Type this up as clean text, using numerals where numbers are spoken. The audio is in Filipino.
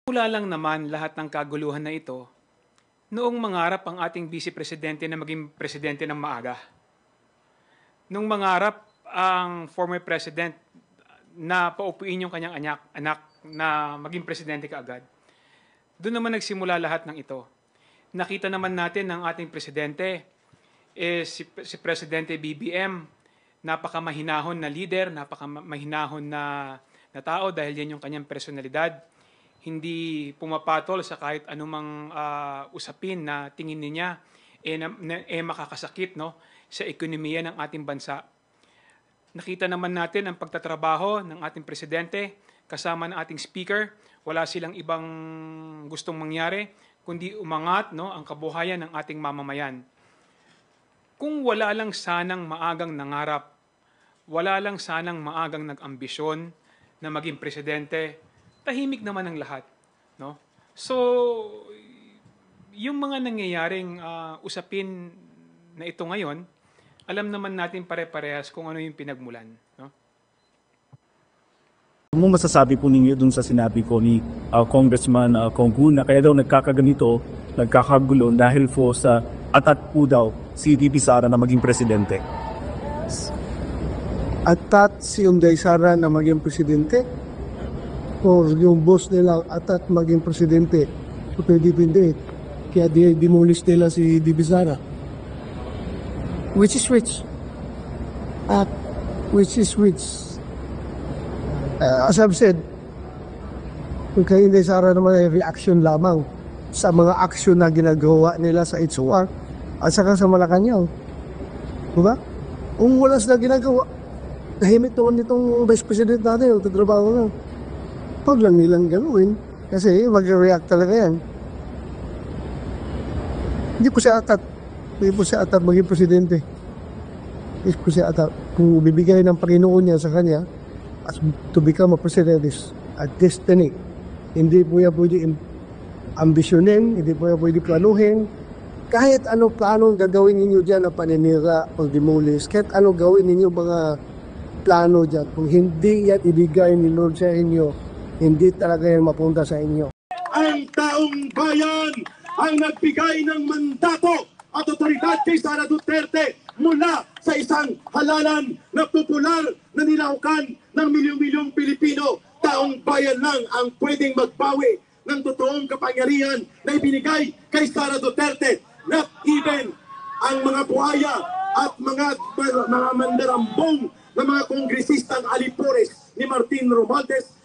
Mula lang naman lahat ng kaguluhan na ito noong mangarap ang ating Vice Presidente na maging presidente ng maaga. Nung mangarap ang former president na paupuin yung kanyang anak na maging presidente kaagad. Doon naman nagsimula lahat ng ito. Nakita naman natin ng ating presidente, si Presidente BBM, napakamahinahon na leader, napakamahinahon na tao dahil yan yung kanyang personalidad. Hindi pumapatol sa kahit anumang usapin na tingin niya makakasakit sa ekonomiya ng ating bansa. Nakita naman natin ang pagtatrabaho ng ating presidente kasama ng ating speaker. Wala silang ibang gustong mangyari kundi umangat ang kabuhayan ng ating mamamayan. Kung wala lang sanang maagang nangarap, wala lang sanang maagang nag-ambisyon na maging presidente, tahimik naman ang lahat. So, yung mga nangyayaring usapin na ito ngayon, alam naman natin pare-parehas kung ano yung pinagmulan. Ano masasabi po ninyo dun sa sinabi ko ni Congressman Kong Gu na kaya daw nagkakaganito, nagkakagulo dahil po sa atat po daw si VP Sara na maging presidente? Atat si Umday Sara na maging presidente? O yung boss nila atat maging presidente? So pwede. Kaya demolish nila si VP Sara. Which is which? Which is which? As I've said, kung kay Inday Sara naman ay reaction lamang sa mga aksyon na ginagawa nila sa HOR at saka sa Malacanang. Diba? Kung wala sila ginagawa, tahimik naman itong Vice President natin, magtatrabaho lang. Pag lang nilang gawin, kasi mag-react talaga yan. Hindi po siya atat maging presidente. Hindi po siya atat. Kung bibigay ng Panginoon niya sa kanya, as to become a president is a destiny. Hindi po yan pwede ambisyonin, hindi po yan pwede planuhin. Kahit ano plano gagawin ninyo dyan na paninira o demolish, kahit ano gawin ninyo mga plano dyan, kung hindi yan ibigay ni Lord sa inyo, hindi talaga yan mapunta sa inyo. Ang taong bayan ang nagbigay ng mandato at otoridad kay Sara Duterte mula sa isang halalan na popular na nilaukan ng milyong-milyong Pilipino. Taong bayan lang ang pwedeng magbawi ng totoong kapangyarihan na ibinigay kay Sara Duterte. Not even ang mga buhaya at mga mandarambong na mga kongresistang alipores ni Martin Romualdez